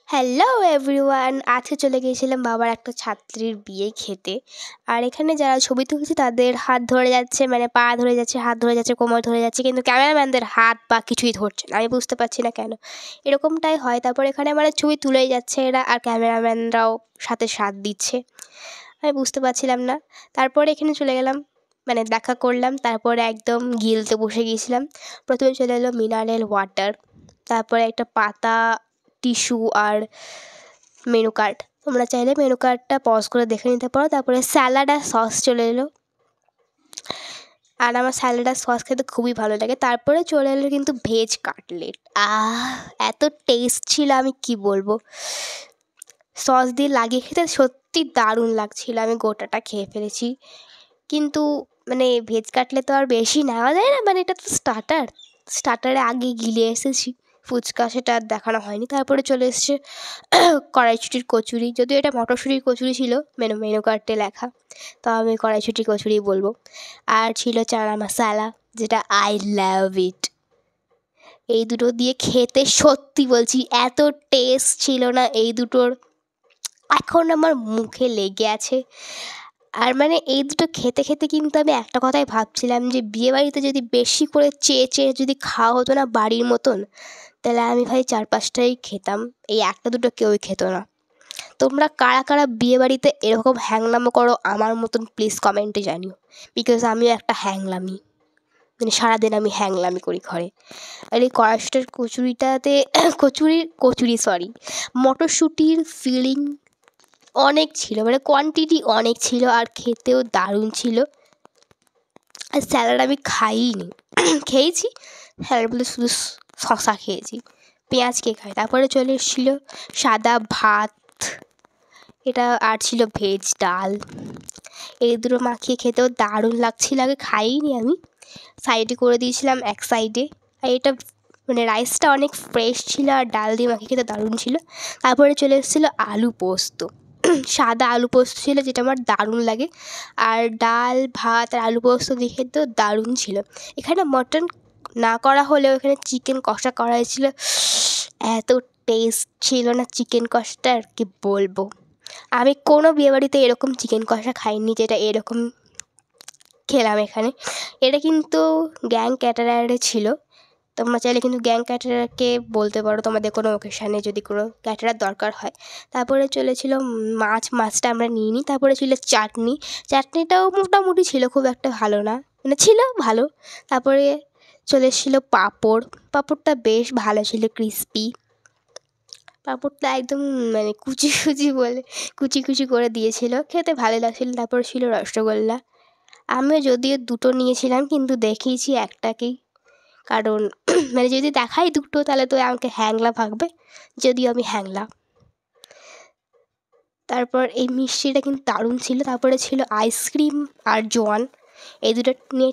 Hello everyone, আজকে চলে গিয়েছিলাম বাবার একটা ছাত্রীর বিয়ে খেতে। আর এখানে যারা ছবি তুলছে তাদের হাত ধরে যাচ্ছে, মানে পা ধরে যাচ্ছে, হাত ধরে যাচ্ছে, কোমর ধরে যাচ্ছে, কিন্তু ক্যামেরাম্যানদের হাত বা কিছুই ধরছে না। আমি বুঝতে পারছি না কেন এরকমটাই হয়। তারপর এখানে মানে ছবি তুলেই যাচ্ছে এরা, আর ক্যামেরাম্যানরাও সাথে সাথ দিচ্ছে। আমি বুঝতে পারছিলাম না। তারপরে এখানে চলে গেলাম, মানে দেখা করলাম। তারপরে একদম গিলতে বসে গিয়েছিলাম। প্রথমে চলে এলো মিনারেল ওয়াটার, তারপরে একটা পাতা, টিস্যু আর মেনু কার্ড। তোমরা চাইলে মেনু কার্ডটা পজ করে দেখে নিতে পারো। তারপরে স্যালাড আর সস চলে এলো, আর আমার স্যালাড আর সস খেতে খুবই ভালো লাগে। তারপরে চলে এলো কিন্তু ভেজ কাটলেট। এত টেস্ট ছিল, আমি কি বলবো। সস দিয়ে লাগিয়ে খেতে সত্যি দারুণ লাগছিল। আমি গোটাটা খেয়ে ফেলেছি, কিন্তু মানে ভেজ কাটলেট তো আর বেশি নেওয়া যায় না, মানে এটা তো স্টার্টারে আগে গিলে এসেছি। ফুচকা সেটা আর দেখানো হয়নি। তারপরে চলে এসছে কড়াইশুঁটির কচুরি, যদিও এটা মটরশুঁটির কচুরি ছিল মেনু কার্ডে লেখা, তো আমি কড়াইশুঁটির কচুরি বলবো। আর ছিল চানা মশালা, যেটা আই লাভ ইট। এই দুটো দিয়ে খেতে সত্যি বলছি এত টেস্ট ছিল না এই দুটোর, এখন আমার মুখে লেগে আছে। আর মানে এই দুটো খেতে খেতে কিন্তু আমি একটা কথাই ভাবছিলাম যে বিয়েবাড়িতে যদি বেশি করে চেয়ে চেয়ে যদি খাওয়া হতো না বাড়ির মতন, তাহলে আমি ভাই 4-5টাই খেতাম, এই একটা দুটো কেউই খেত না। তোমরা কারা কারা বিয়েবাড়িতে এরকম হ্যাংলামো করো আমার মতন প্লিজ কমেন্টে জানিও, বিকজ আমিও একটা হ্যাংলামি, মানে সারাদিন আমি হ্যাংলামি করি ঘরে। আর এই কড়াইশুঁটির কচুরিটাতে মটরশুঁটির ফিলিং অনেক ছিল, মানে কোয়ান্টিটি অনেক ছিল, আর খেতেও দারুণ ছিল। আর স্যালাড আমি খাইনি, খেয়েছি স্যালাড বলে শুধু শশা খেয়েছি, পেঁয়াজ কে খায়। তারপরে চলে এসেছিলো সাদা ভাত, এটা আর ছিল ভেজ ডাল। এই দুটো মাখিয়ে খেতেও দারুণ লাগছিল। আগে খাইনি আমি, সাইডে করে দিয়েছিলাম এক সাইডে। আর এটা মানে রাইসটা অনেক ফ্রেশ ছিল, আর ডাল দিয়ে মাখিয়ে খেতে দারুণ ছিল। তারপরে চলে এসেছিলো আলু পোস্ত, সাদা আলু পোস্ত ছিল, যেটা আমার দারুণ লাগে। আর ডাল ভাত আর আলু পোস্ত দিয়ে খেতেও দারুণ ছিল। এখানে মটন না করা হলেও এখানে চিকেন কষা করা হয়েছিল, এত টেস্ট ছিল না চিকেন কষাটা, আর কি বলবো। আমি কোনো বিয়েবাড়িতে এরকম চিকেন কষা খাইনি যেটা এরকম খেলাম এখানে। এটা কিন্তু গ্যাং ক্যাটারারে ছিল, তোমরা চাইলে কিন্তু গ্যাং ক্যাটারারকে বলতে পারো তোমাদের কোনো অকেশানে যদি কোনো ক্যাটারার দরকার হয়। তারপরে চলেছিল মাছটা আমরা নিইনি। তারপরে ছিল চাটনিটাও মোটামুটি ছিল, খুব একটা ভালো না, মানে ছিল ভালো। তারপরে চলে এসেছিলো পাঁপড়টা বেশ ভালো ছিল, ক্রিস্পি পাঁপড়টা একদম, মানে কুচি কুচি করে দিয়েছিল, খেতে ভালো লাগছিলো। তারপর ছিল রসগোল্লা। আমিও যদিও দুটো নিয়েছিলাম, কিন্তু দেখিয়েছি একটাকেই, কারণ মানে যদি দেখাই দুটো তাহলে তো আমাকে হ্যাংলা ভাববে, যদিও আমি হ্যাংলা। তারপর এই মিষ্টিটা কিন্তু দারুণ ছিল। তারপরে ছিল আইসক্রিম আর জোয়ান, এই দুটো নিয়ে